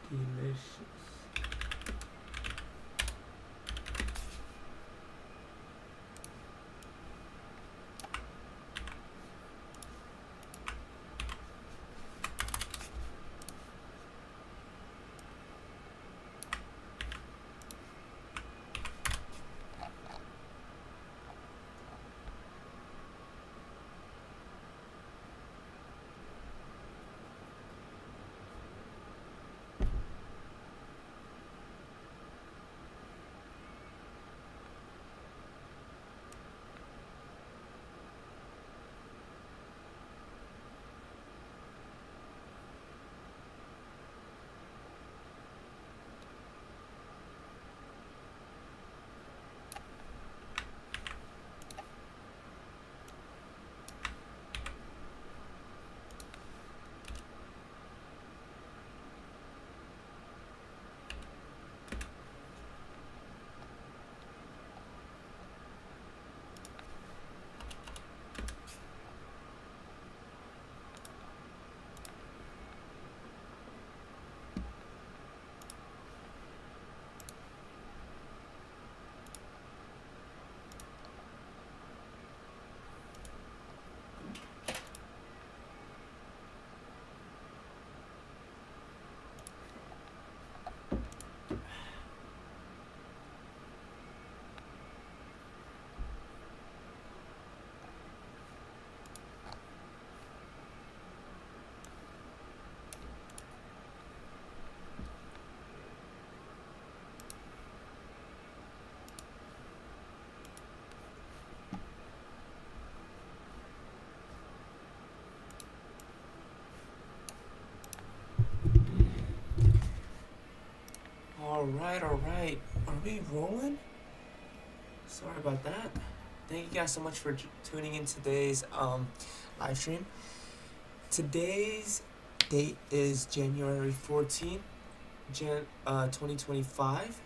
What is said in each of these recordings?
Delicious. All right. Are we rolling? Sorry about that. Thank you guys so much for tuning in today's live stream. Today's date is January 14th, 2025.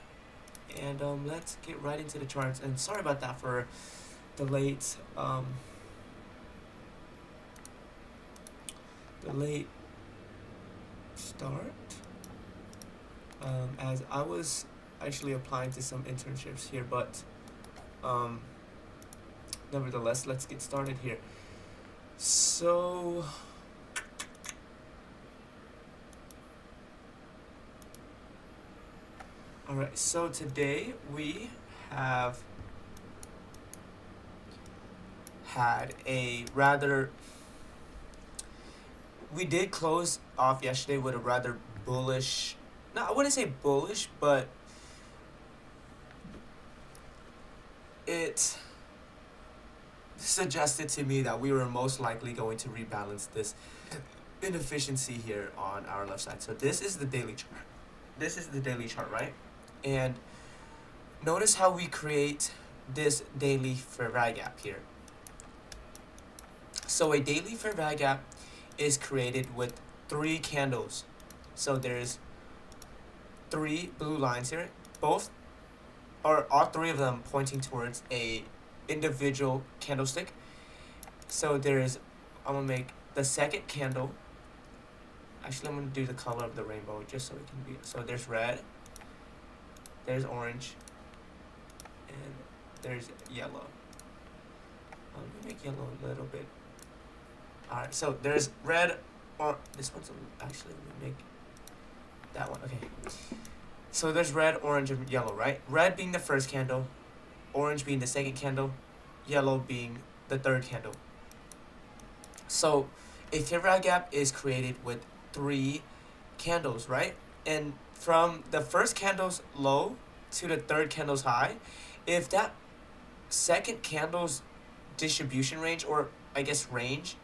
And let's get right into the charts. And sorry about that for the late start. As I was actually applying to some internships here, but nevertheless, let's get started here. So all right, so today we have had a rather, we did close off yesterday with a rather bullish, no, I wouldn't say bullish, but it suggested to me that we were most likely going to rebalance this inefficiency here on our left side. So this is the daily chart. This is the daily chart, right? And notice how we create this daily fair value gap here. So a daily fair value gap is created with 3 candles. So there's 3 blue lines here, both or all 3 of them pointing towards a individual candlestick. So there's, I'm gonna make the second candle, actually I'm gonna do the color of the rainbow just so it can be, so there's red, there's orange, and there's yellow. Let me make yellow a little bit. Alright, so there's red, or this one's actually, let me make that one, okay. So there's red, orange, and yellow, right? Red being the first candle, orange being the second candle, yellow being the third candle. So a fair value gap is created with 3 candles, right? And from the first candle's low to the third candle's high, if that second candle's distribution range, or I guess range,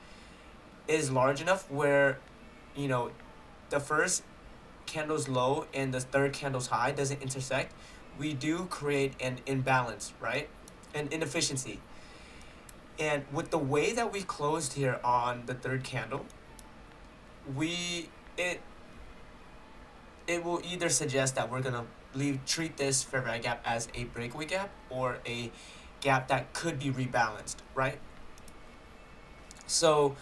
is large enough where, you know, the first candle's low and the third candle's high doesn't intersect, we do create an imbalance, right? An inefficiency. And with the way that we closed here on the third candle, it will either suggest that we're gonna treat this fair value gap as a breakaway gap or a gap that could be rebalanced, right? So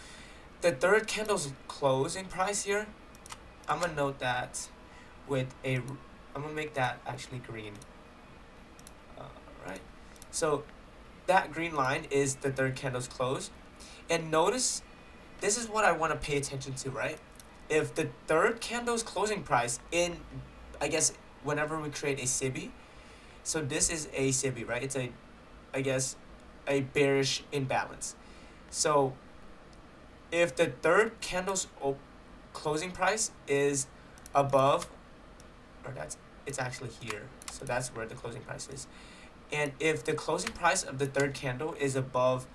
the third candle's closing price here, I'm gonna note that with a, I'm gonna make that actually green. Right, so that green line is the third candle's close, and notice this is what I want to pay attention to, right? If the third candle's closing price in, I guess, whenever we create a SIBI, so this is a SIBI, right? It's a, I guess, a bearish imbalance. So if the third candle's closing price is above, or it's actually here, so that's where the closing price is. And if the closing price of the third candle is above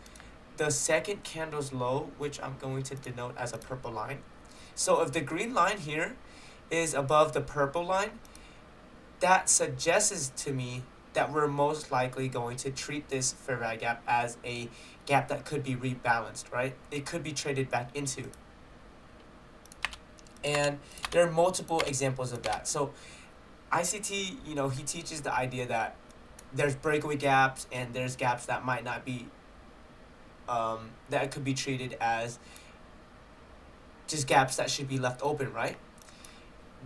the second candle's low, which I'm going to denote as a purple line. So if the green line here is above the purple line, that suggests to me that we're most likely going to treat this fair value gap as a gap that could be rebalanced, right? It could be traded back into. And there are multiple examples of that. So ICT, you know, he teaches the idea that there's breakaway gaps and there's gaps that might not be, that could be treated as just gaps that should be left open, right?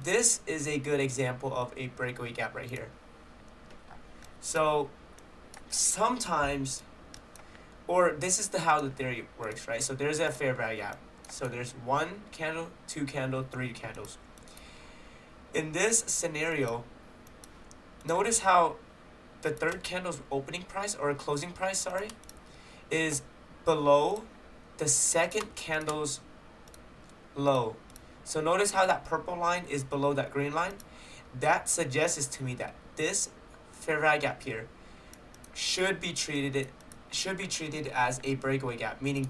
This is a good example of a breakaway gap right here. So sometimes, or this is how the theory works, right? So there's a fair value gap. So there's 1 candle, 2 candle, 3 candles. In this scenario, notice how the third candle's opening price, or closing price, sorry, is below the second candle's low. So notice how that purple line is below that green line. That suggests to me that this fair value gap here should be treated as a breakaway gap, meaning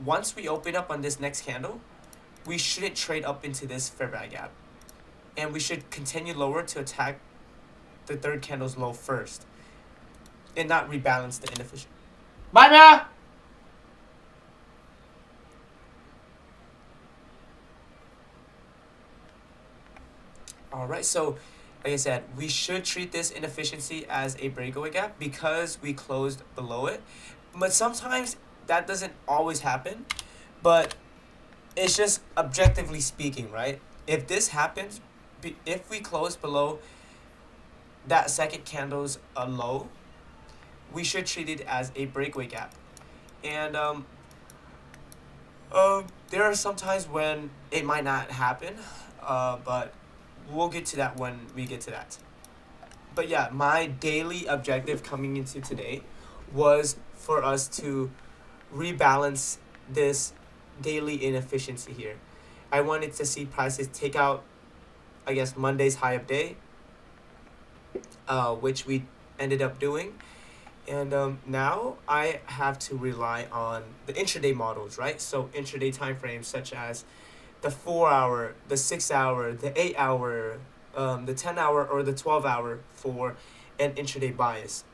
once we open up on this next candle, we shouldn't trade up into this fair value gap, and we should continue lower to attack the third candle's low first and not rebalance the inefficient. Bye, man. All right, so like I said, we should treat this inefficiency as a breakaway gap because we closed below it. But sometimes that doesn't always happen, but it's just objectively speaking, right? If this happens, if we close below that second candle's low, we should treat it as a breakaway gap. And there are some times when it might not happen, but we'll get to that when we get to that. But yeah, my daily objective coming into today was for us to rebalance this daily inefficiency here. I wanted to see prices take out, I guess, Monday's high of day, which we ended up doing. And now I have to rely on the intraday models, right? So intraday time frames such as the 4 hour, the 6 hour, the 8 hour, the 10 hour, or the 12 hour for an intraday bias.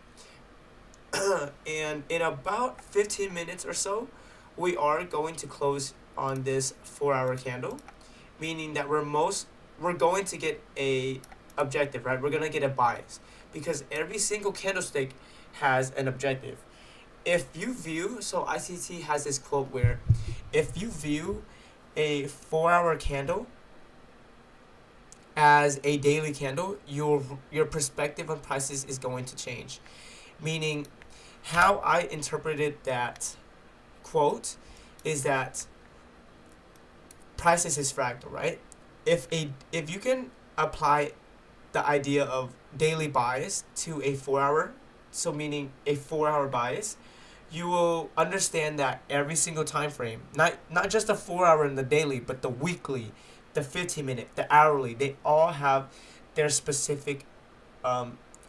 And in about 15 minutes or so, we are going to close on this 4 hour candle, meaning that we're going to get a objective, right? We're going to get a bias because every single candlestick has an objective. If you view, so ICT has this quote where if you view a 4 hour candle as a daily candle, your perspective on prices is going to change. Meaning, how I interpreted that quote is that prices is fractal, right? If you can apply the idea of daily bias to a 4 hour, so meaning a 4 hour bias, you will understand that every single time frame, not just the 4 hour and the daily, but the weekly, the 15-minute, the hourly, they all have their specific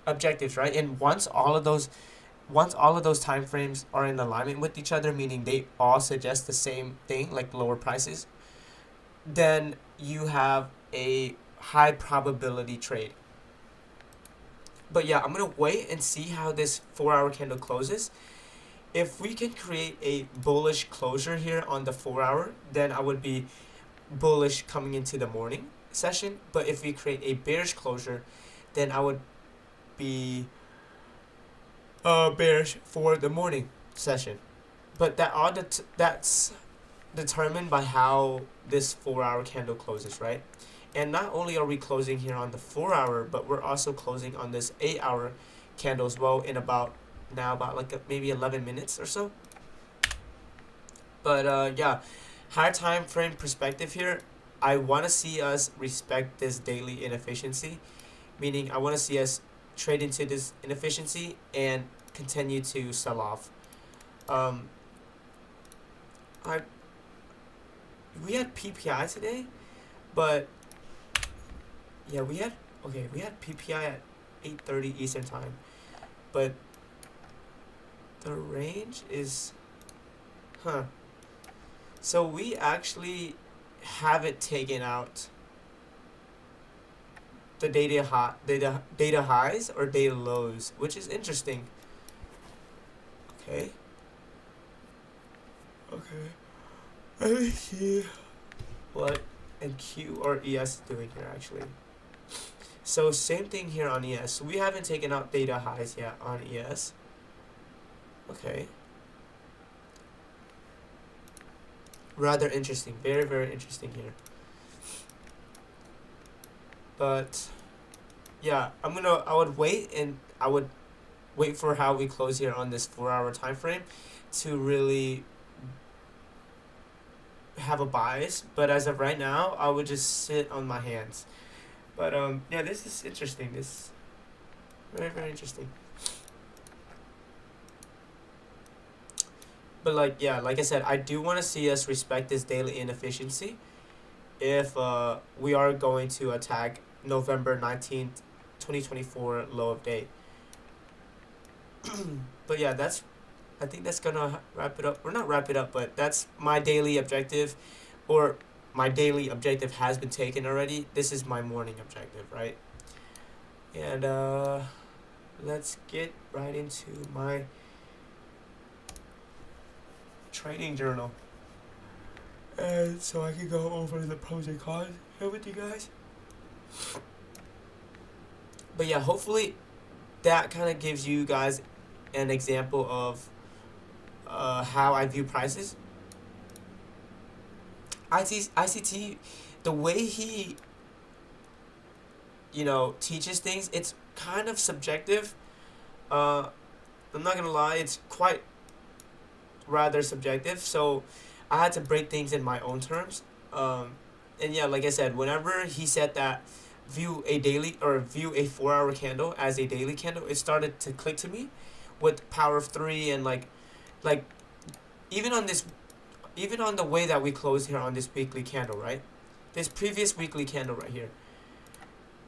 objectives, right? And once all of those time frames are in alignment with each other, meaning they all suggest the same thing, like lower prices, then you have a high probability trade. But yeah, I'm gonna wait and see how this 4 hour candle closes. If we can create a bullish closure here on the 4 hour, then I would be bullish coming into the morning session. But if we create a bearish closure, then I would be bearish for the morning session. But that's determined by how this 4-hour candle closes, right? And not only are we closing here on the 4-hour, but we're also closing on this 8-hour candle as well in about like maybe 11 minutes or so. But yeah, higher time frame perspective here, I want to see us respect this daily inefficiency, meaning I want to see us trade into this inefficiency and continue to sell off. We had PPI today, but yeah, we had PPI at 8:30 Eastern time, but the range is, so we actually haven't taken out the data highs or data lows, which is interesting. Okay. Let me see what NQ or ES is doing here actually. So same thing here on ES. We haven't taken out data highs yet on ES. Okay. Rather interesting. Very, very interesting here. But yeah, I would wait for how we close here on this 4-hour time frame to really have a bias, but as of right now, I would just sit on my hands. But yeah, this is interesting. This is very, very interesting. But like I said, I do want to see us respect this daily inefficiency if we are going to attack November 19th, 2024 low of day. But yeah, I think that's gonna wrap it up, or not wrap it up, but that's my daily objective, or my daily objective has been taken already. This is my morning objective, right? And let's get right into my trading journal, and so I can go over the pros and cons here with you guys. But yeah, hopefully that kind of gives you guys an example of how I view prices. ICT, the way he teaches things, it's kind of subjective. I'm not gonna lie, it's quite rather subjective, so I had to break things in my own terms. And yeah, like I said, whenever he said that view a 4-hour candle as a daily candle, it started to click to me with power of 3, and like even on the way that we closed here on this weekly candle, right? This previous weekly candle right here,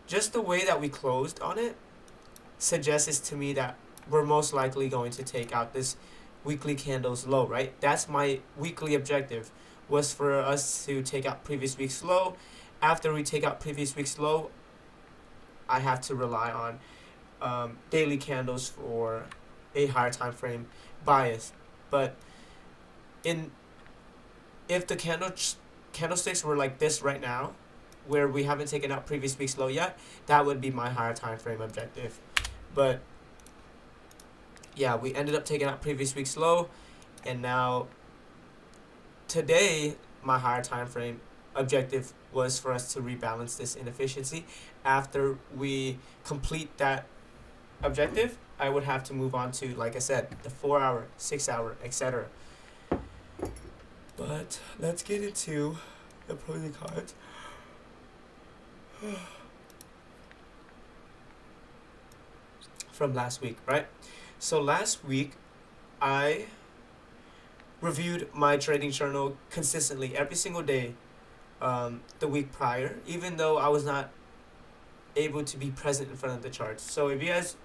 just the way that we closed on it suggests to me that we're most likely going to take out this weekly candle's low, right? That's my weekly objective, was for us to take out previous week's low. After we take out previous week's low, I have to rely on daily candles for a higher time frame bias. But if the candlesticks were like this right now, where we haven't taken out previous week's low yet, that would be my higher time frame objective. But yeah, we ended up taking out previous week's low, and now today my higher time frame objective was for us to rebalance this inefficiency. After we complete that objective, I would have to move on to, like I said, the 4-hour, 6-hour, etc. But let's get into the pros and cons. From last week, right? So last week, I reviewed my trading journal consistently every single day the week prior, even though I was not able to be present in front of the charts. So if you guys,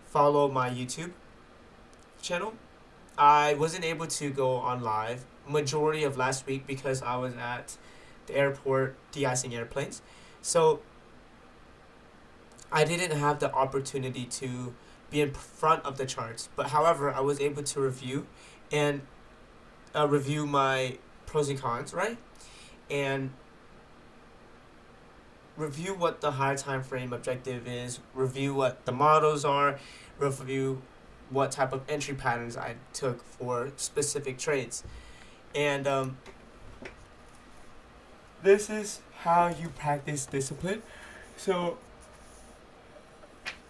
follow my YouTube channel, I wasn't able to go on live majority of last week because I was at the airport de-icing airplanes. So I didn't have the opportunity to be in front of the charts. But however, I was able to review my pros and cons, right? And review what the higher time frame objective is, review what the models are, review what type of entry patterns I took for specific trades. And this is how you practice discipline. So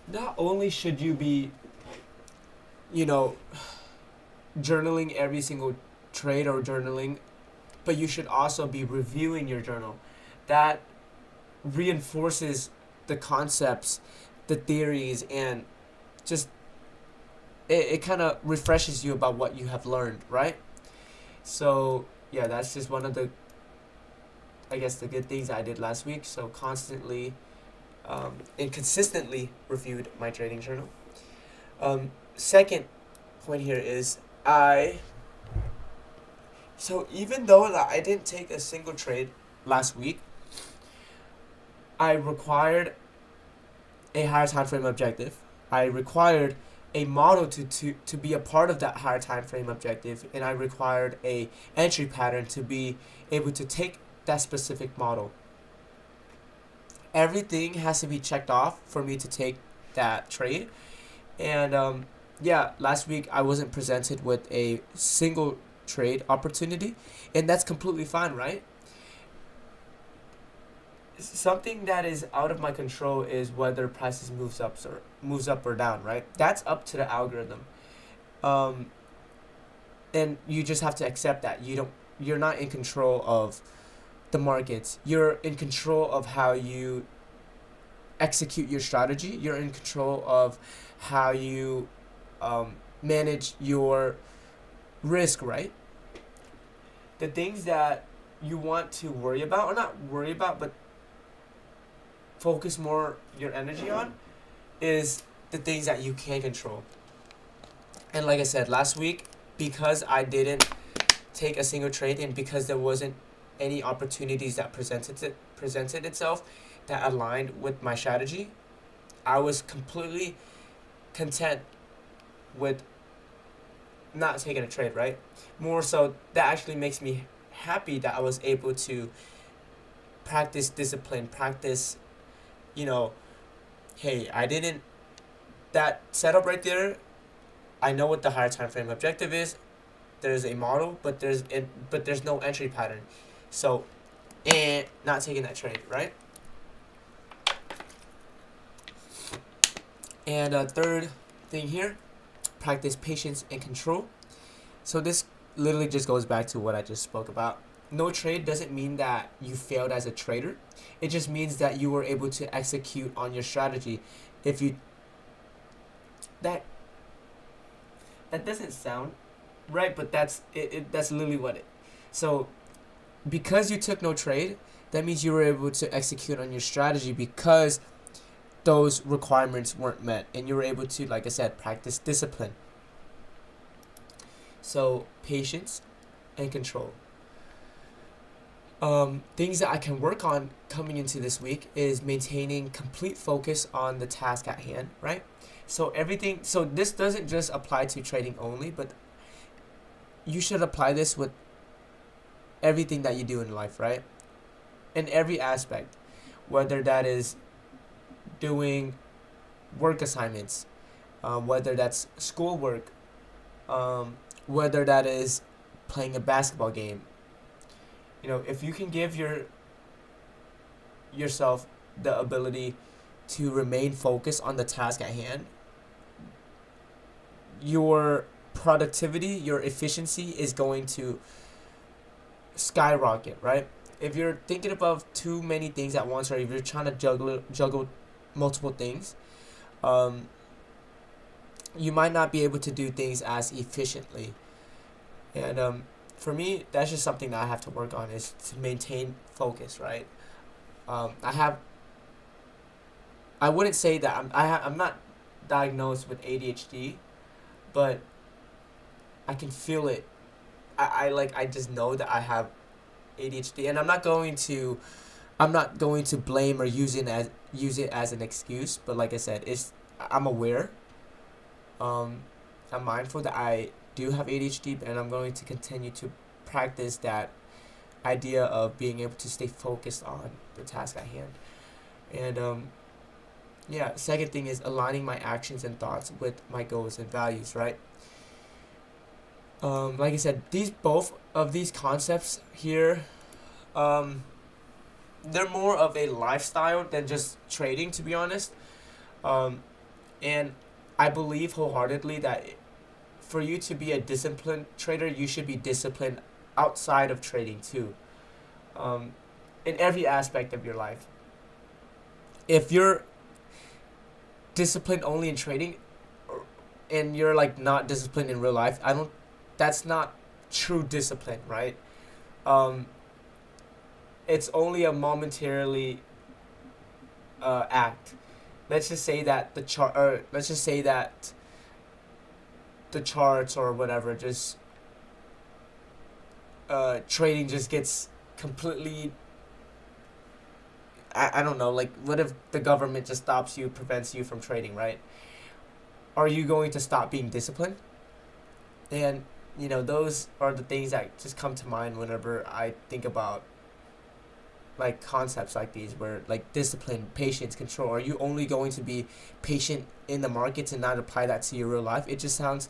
not only should you be, journaling every single trade or journaling, but you should also be reviewing your journal. That reinforces the concepts, the theories, and just it kind of refreshes you about what you have learned, right? So yeah, that's just one of the, I guess, the good things I did last week. So constantly and consistently reviewed my trading journal. Second point here is so even though I didn't take a single trade last week, I required a higher time frame objective. I required a model to be a part of that higher time frame objective, and I required a entry pattern to be able to take that specific model. Everything has to be checked off for me to take that trade. And yeah, last week I wasn't presented with a single trade opportunity, and that's completely fine, right? Something that is out of my control is whether prices moves up or down, right? That's up to the algorithm. And you just have to accept that you're not in control of the markets. You're in control of how you execute your strategy. You're in control of how you manage your risk, right? The things that you want to worry about, or not worry about, but focus more your energy on, is the things that you can control. And like I said last week, because I didn't take a single trade, and because there wasn't any opportunities that presented itself that aligned with my strategy, I was completely content with not taking a trade, right? More so, that actually makes me happy that I was able to practice discipline, practice, hey, that setup right there, I know what the higher time frame objective is. There's a model, but there's no entry pattern. So, and not taking that trade, right? And third thing here, practice patience and control. So this literally just goes back to what I just spoke about. No trade doesn't mean that you failed as a trader. It just means that you were able to execute on your strategy. If you that doesn't sound right, but that's that's literally what it. So because you took no trade, that means you were able to execute on your strategy because those requirements weren't met, and you were able to, like I said, practice discipline. So patience and control. Things that I can work on coming into this week is maintaining complete focus on the task at hand, right? So this doesn't just apply to trading only, but you should apply this with everything that you do in life, right? In every aspect, whether that is doing work assignments, whether that's schoolwork, whether that is playing a basketball game. If you can give yourself the ability to remain focused on the task at hand, your productivity, your efficiency is going to skyrocket, right? If you're thinking about too many things at once, or if you're trying to juggle multiple things, you might not be able to do things as efficiently. And for me, that's just something that I have to work on, is to maintain focus, right? I wouldn't say that I'm not diagnosed with ADHD, but I can feel it. I just know that I have ADHD, and I'm not going to blame or use it as an excuse. But like I said, I'm aware. I'm mindful that I do have ADHD, and I'm going to continue to practice that idea of being able to stay focused on the task at hand. And yeah, second thing is aligning my actions and thoughts with my goals and values, right? Like I said, both of these concepts here, they're more of a lifestyle than just trading, to be honest. And I believe wholeheartedly that for you to be a disciplined trader, you should be disciplined outside of trading too, in every aspect of your life. If you're disciplined only in trading, and you're like not disciplined in real life, that's not true discipline, right? It's only a momentarily act. Let's just say that the charts or whatever just trading just gets completely, I don't know, like what if the government just prevents you from trading, right? Are you going to stop being disciplined? And those are the things that just come to mind whenever I think about like concepts like these, where like discipline, patience, control. Are you only going to be patient in the markets and not apply that to your real life? It just sounds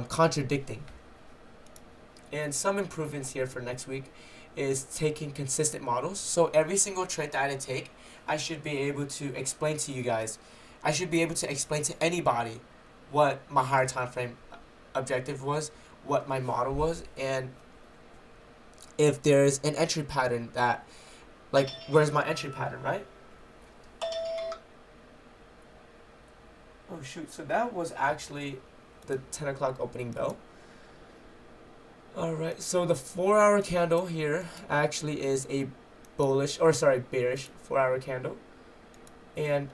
contradicting. And some improvements here for next week is taking consistent models. So every single trade that I take, I should be able to explain to you guys. I should be able to explain to anybody what my higher time frame objective was, what my model was, and if there's an entry pattern that, like, where's my entry pattern, right? Oh shoot, so that was actually the 10 o'clock opening bell. Alright, so the 4-hour candle here actually is a bearish 4-hour candle. And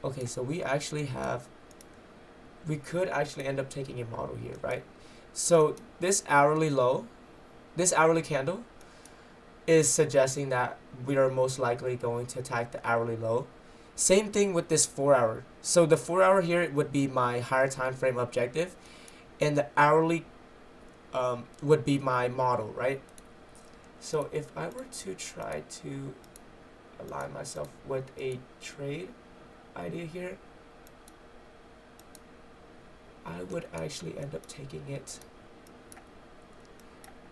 okay, so we could actually end up taking a model here, right? So this hourly candle is suggesting that we are most likely going to attack the hourly low. Same thing with this 4-hour. So the 4-hour here would be my higher time frame objective, and the hourly would be my model, right? So if I were to try to align myself with a trade idea here, I would actually end up taking it.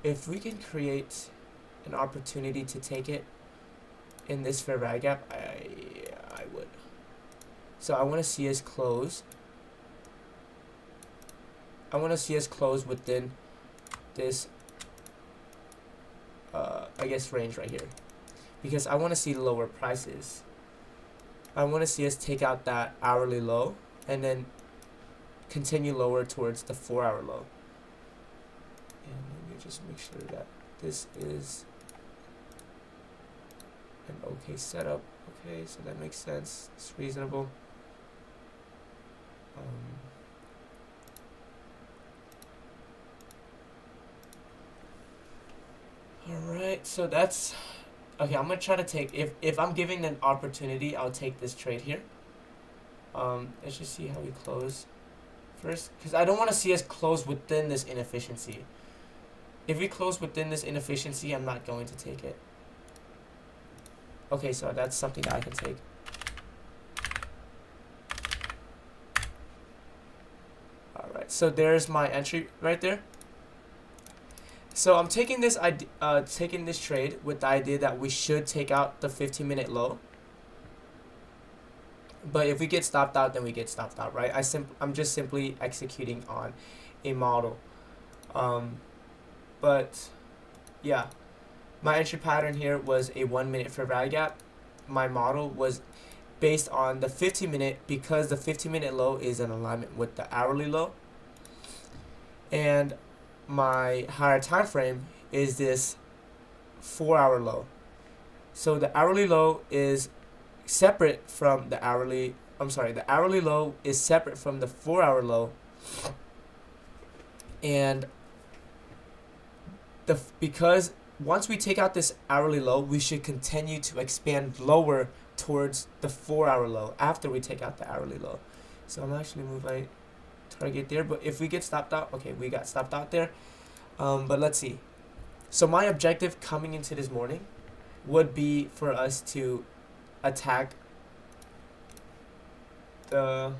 If we can create an opportunity to take it in this fair value gap, I would. So I want to see us close. I want to see us close within this I guess range right here, because I want to see lower prices. I want to see us take out that hourly low and then continue lower towards the 4-hour low. And let me just make sure that this is an okay setup. Okay, so that makes sense. It's reasonable. Alright, so that's okay. I'm gonna try to take, if I'm giving an opportunity, I'll take this trade here. Let's just see how we close first, because I don't want to see us close within this inefficiency. If we close within this inefficiency, I'm not going to take it. Okay, so that's something that I can take. Alright, so there's my entry right there. So I'm taking this trade with the idea that we should take out the 15-minute low. But if we get stopped out, then we get stopped out, right? I'm just simply executing on a model. But yeah, my entry pattern here was a 1-minute fair value gap. My model was based on the 15-minute, because the 15-minute low is in alignment with the hourly low. And my higher time frame is this 4-hour low. So the hourly low is separate from the hourly, the hourly low is separate from the 4-hour low. And because once we take out this hourly low, we should continue to expand lower towards the 4-hour low after we take out the hourly low. So I'm actually moving my target there, but if we get stopped out, okay, we got stopped out there. But let's see. So my objective coming into this morning would be for us to attack the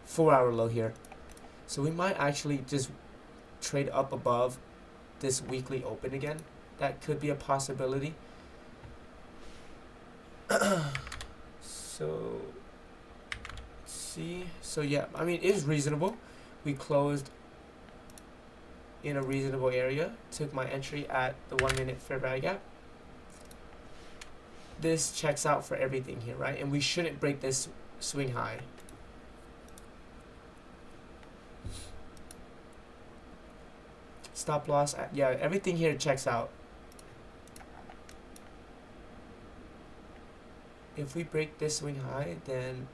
4-hour low here. So we might actually just trade up above this weekly open again. That could be a possibility. So let's see. So yeah, I mean, it is reasonable. We closed in a reasonable area. Took my entry at the 1 minute fair value gap. This checks out for everything here, right? And we shouldn't break this swing high. Stop loss, yeah, everything here checks out. If we break this swing high, then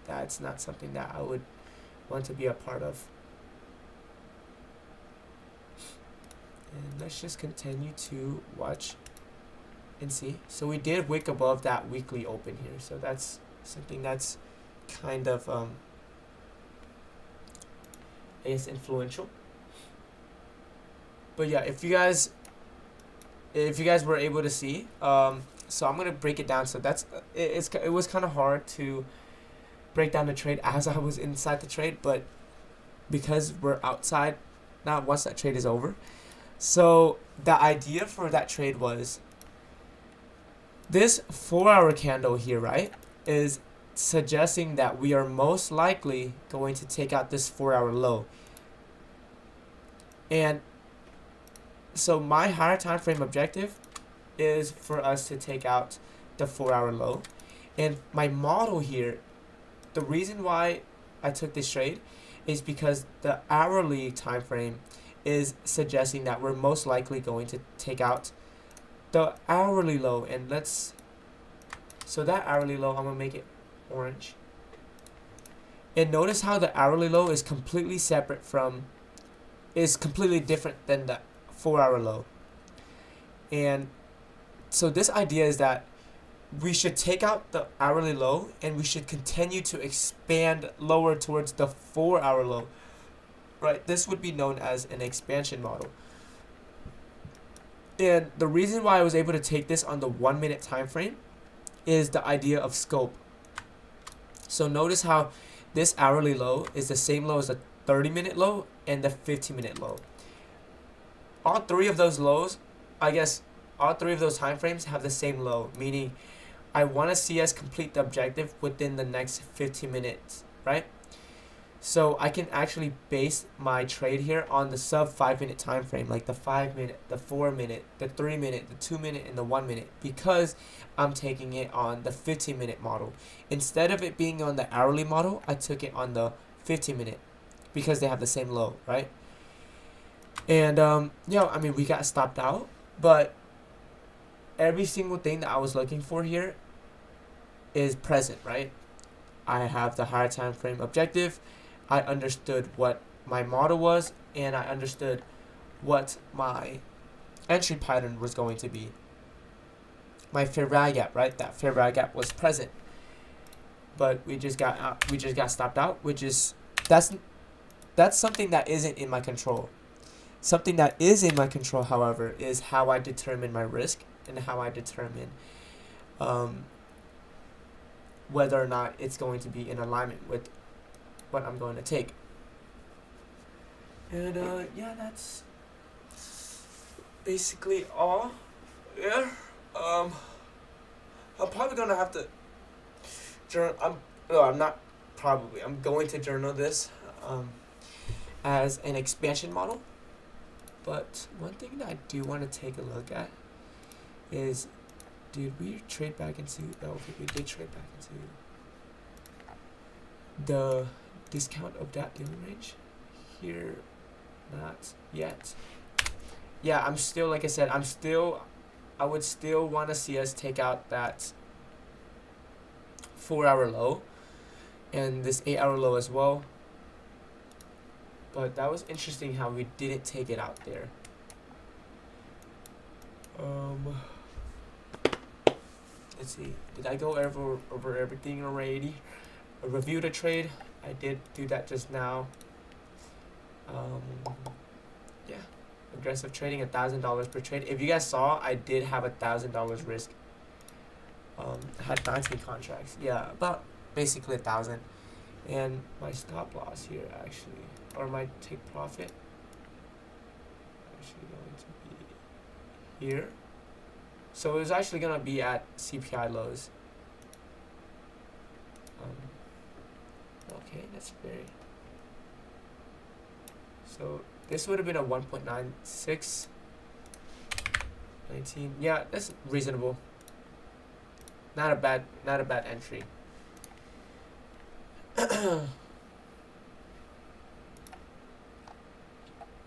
that's not something that I would want to be a part of. And let's just continue to watch and see. So we did wick above that weekly open here, so that's something that's kind of I guess influential. But yeah, if you guys were able to see, so I'm gonna break it down. So that's it was kind of hard to break down the trade as I was inside the trade, but because we're outside now, once that trade is over. So the idea for that trade was this 4-hour candle here, right, is suggesting that we are most likely going to take out this 4-hour low. And so my higher time frame objective is for us to take out the 4-hour low. And my model here, the reason why I took this trade is because the hourly time frame is suggesting that we're most likely going to take out the hourly low. And so that hourly low, I'm gonna make it orange. And notice how the hourly low is completely separate from, is completely different than the 4-hour low. And so this idea is that we should take out the hourly low and we should continue to expand lower towards the 4-hour low, right? This would be known as an expansion model. And the reason why I was able to take this on the 1 minute time frame is the idea of scope. So notice how this hourly low is the same low as the 30-minute low and the 15-minute low. All three of those lows, I guess all three of those time frames have the same low, meaning I want to see us complete the objective within the next 15 minutes, right? So I can actually base my trade here on the sub 5 minute time frame, like the 5 minute, the 4 minute, the 3 minute, the 2 minute, and the 1 minute, because I'm taking it on the 15 minute model. Instead of it being on the hourly model, I took it on the 15 minute because they have the same low, right? And yeah, I mean, we got stopped out, but every single thing that I was looking for here is present, right? I have the higher time frame objective. I understood what my model was, and I understood what my entry pattern was going to be. My fair value gap, right? That fair value gap was present, but we just got stopped out, which is that's something that isn't in my control. Something that is in my control, however, is how I determine my risk and how I determine whether or not it's going to be in alignment with what I'm going to take. And yeah, that's basically all. Yeah. I'm probably gonna have to journal. I'm going to journal this as an expansion model. But one thing that I do want to take a look at is, did we trade back into, oh, okay, we did trade back into the discount of that daily range here? Not yet. Yeah, I'm still, like I said, I would still want to see us take out that 4-hour low and this 8-hour low as well. But that was interesting how we didn't take it out there. Let's see. Did I go over everything already? Review the trade. I did do that just now. Yeah. Aggressive trading, $1,000 per trade. If you guys saw, I did have $1,000 risk. I had 19 contracts. Yeah, about basically 1,000. And my stop loss here actually, or my take profit, actually going to be here. So it was actually gonna be at CPI lows. Okay, that's very. So this would have been a 1.96. 19. Yeah, that's reasonable. Not a bad entry.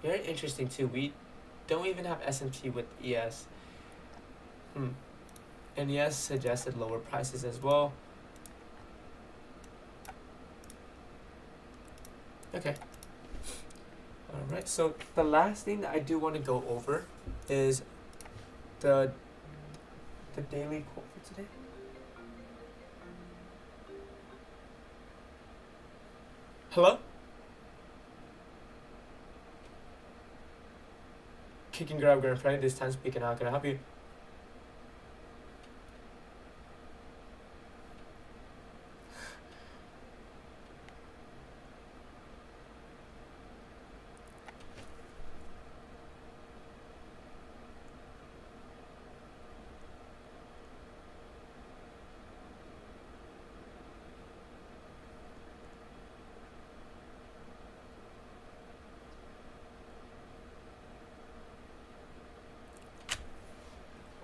Very interesting too. We don't even have S&P with ES. And ES suggested lower prices as well. Okay. Alright, so the last thing that I do want to go over is the daily quote for today. Hello? Kick and grab, grab, this time speaking out. Can I help you?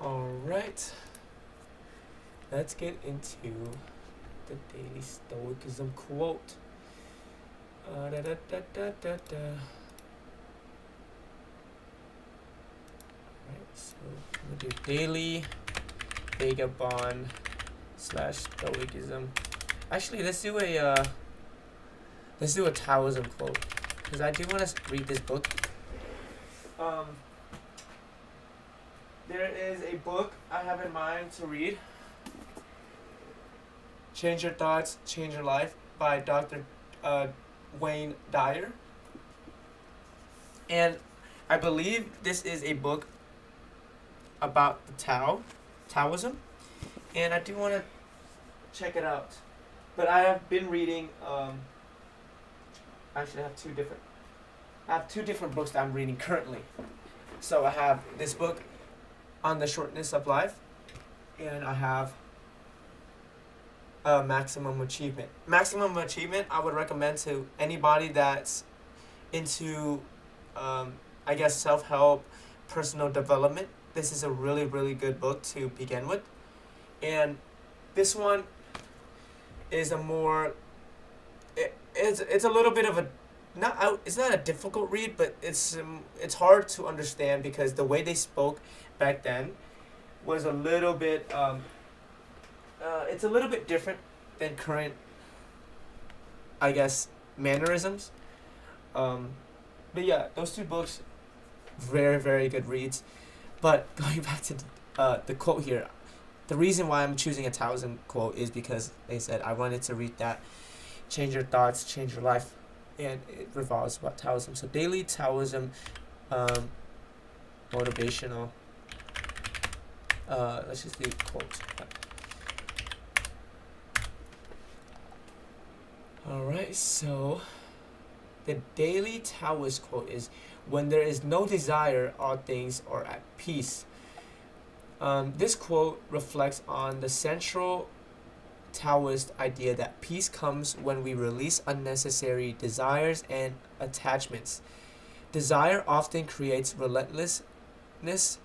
Alright, let's get into the daily stoicism quote. Alright, so I'm gonna do daily vagabond / stoicism. Actually, let's do a Taoism quote, because I do want to read this book. There is a book I have in mind to read. Change Your Thoughts, Change Your Life by Dr. Wayne Dyer. And I believe this is a book about the Taoism. And I do want to check it out. But I have been reading, actually I have two different books that I'm reading currently. So I have this book on the shortness of life, and I have Maximum Achievement. Maximum Achievement I would recommend to anybody that's into I guess self-help, personal development. This is a really, really good book to begin with. And this one is a more it's a little bit of a it's not a difficult read, but it's hard to understand because the way they spoke back then was a little bit it's a little bit different than current, I guess, mannerisms. But yeah, those two books, very, very good reads. But going back to the quote here, the reason why I'm choosing a Taoism quote is because they said I wanted to read that. Change your thoughts, change your life. And it revolves about Taoism. So daily Taoism motivational. Let's just do quotes. Alright, so the daily Taoist quote is, when there is no desire, all things are at peace. This quote reflects on the central Taoist idea that peace comes when we release unnecessary desires and attachments. Desire often creates relentlessness,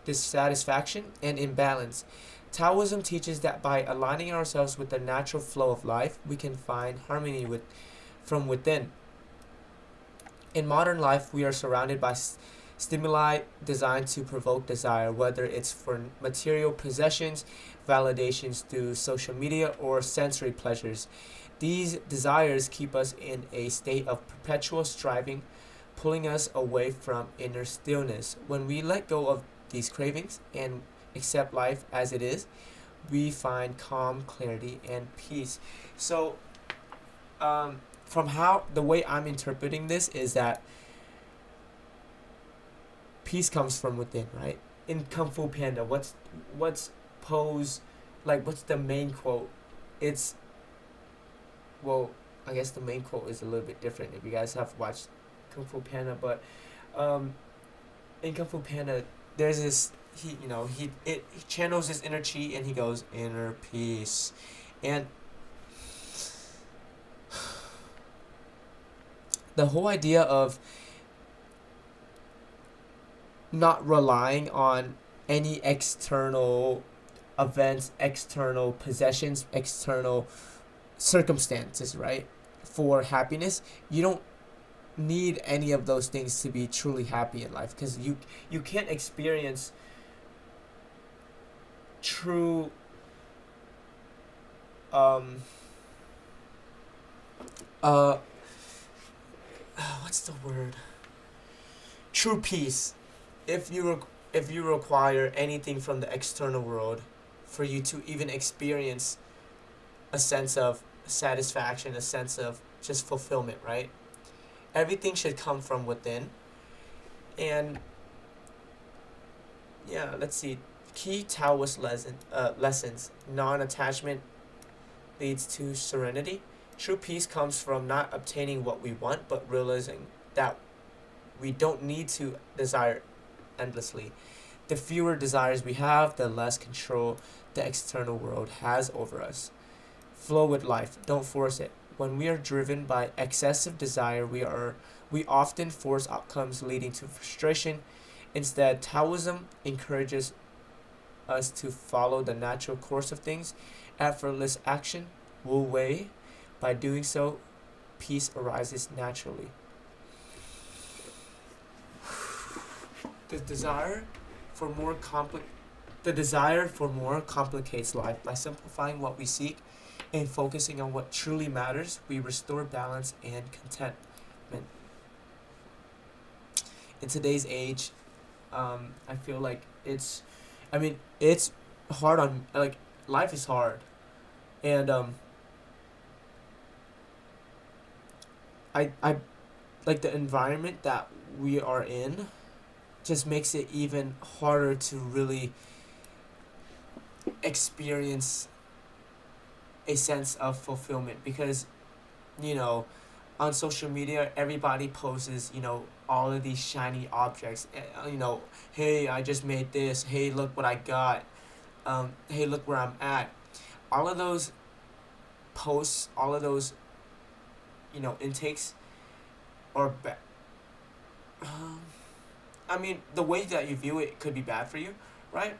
dissatisfaction, and imbalance. Taoism teaches that by aligning ourselves with the natural flow of life, we can find harmony from within. In modern life, we are surrounded by stimuli designed to provoke desire, whether it's for material possessions, validations through social media, or sensory pleasures. These desires keep us in a state of perpetual striving, pulling us away from inner stillness. When we let go of these cravings and accept life as it is, we find calm, clarity, and peace. So, from the way I'm interpreting this is that peace comes from within, right? In Kung Fu Panda, what's pose, like what's the main quote? It's, well, I guess the main quote is a little bit different if you guys have watched Kung Fu Panda, but in Kung Fu Panda, there's this, he channels his inner chi and he goes, inner peace. And the whole idea of not relying on any external events, external possessions, external circumstances, right? For happiness, you don't need any of those things to be truly happy in life, because you can't experience true what's the word, true peace if you require anything from the external world for you to even experience a sense of satisfaction, a sense of just fulfillment, right? Everything should come from within. And yeah, let's see. Key Taoist lessons. Non-attachment leads to serenity. True peace comes from not obtaining what we want, but realizing that we don't need to desire endlessly. The fewer desires we have, the less control the external world has over us. Flow with life. Don't force it. When we are driven by excessive desire, we often force outcomes leading to frustration. Instead, Taoism encourages us to follow the natural course of things. Effortless action, Wu Wei. By doing so, peace arises naturally. The desire for more complicates life. By simplifying what we seek and focusing on what truly matters, we restore balance and contentment. In today's age, I feel like it's hard on, like, life is hard, and I like the environment that we are in just makes it even harder to really experience a sense of fulfillment, because on social media everybody poses all of these shiny objects, hey, I just made this, hey, look what I got, hey, look where I'm at. All of those posts, all of those intakes are the way that you view it could be bad for you, right?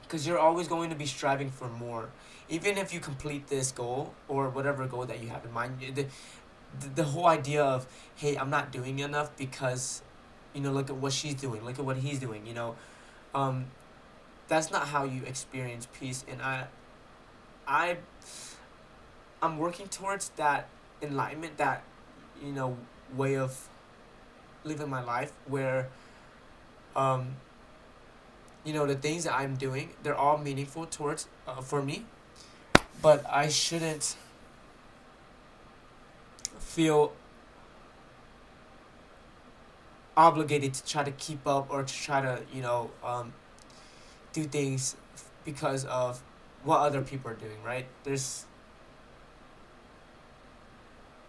Because you're always going to be striving for more. Even if you complete this goal or whatever goal that you have in mind, the whole idea of, hey, I'm not doing enough because, look at what she's doing, look at what he's doing, that's not how you experience peace. And I'm working towards that enlightenment, that, way of living my life where, the things that I'm doing, they're all meaningful towards, for me, but I shouldn't feel obligated to try to keep up or to try to, do things because of what other people are doing, right?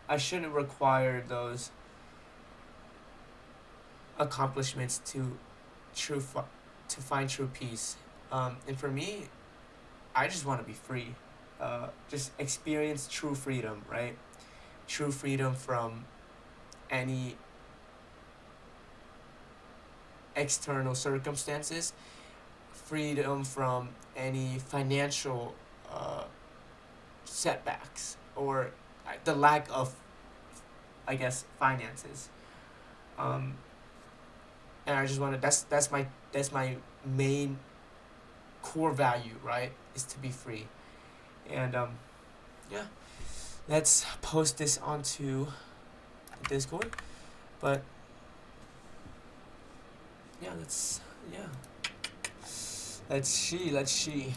I shouldn't require those accomplishments to find true peace. And for me, I just want to be free. Just experience true freedom, right? True freedom from any external circumstances, freedom from any financial setbacks, or the lack of, I guess, finances. And I just want to, that's my main core value, right? Is to be free. And yeah, let's post this onto Discord. But yeah, let's see.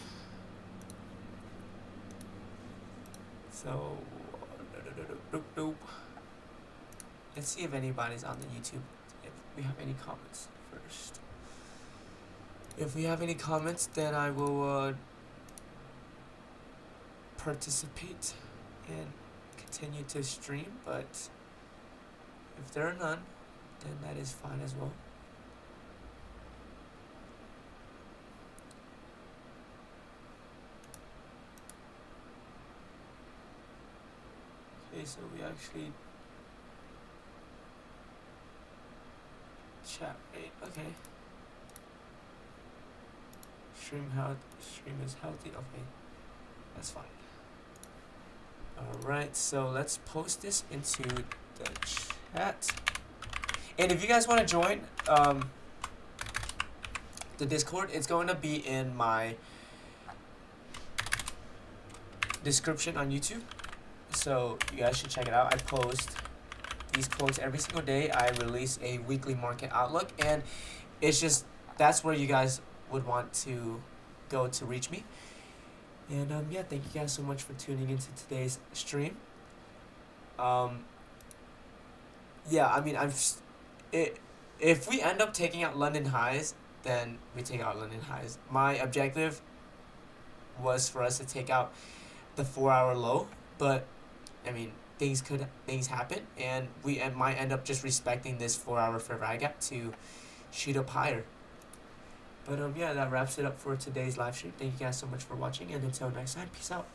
So let's see if anybody's on the YouTube, if we have any comments. first. If we have any comments, then I will participate and continue to stream, but if there are none, then that is fine as well. Okay, so we actually chat rate, okay. Stream is healthy, okay. That's fine. Alright, so let's post this into the chat. And if you guys want to join the Discord, it's going to be in my description on YouTube. So you guys should check it out. I post these quotes every single day. I release a weekly market outlook, and it's just, that's where you guys would want to go to reach me. And yeah, thank you guys so much for tuning into today's stream. Yeah, I mean, if we end up taking out London highs, then we take out London highs. My objective was for us to take out the 4-hour low, but I mean, things happen, and we might end up just respecting this 4-hour fair value gap to shoot up higher. But yeah, that wraps it up for today's live stream. Thank you guys so much for watching, and until next time, peace out.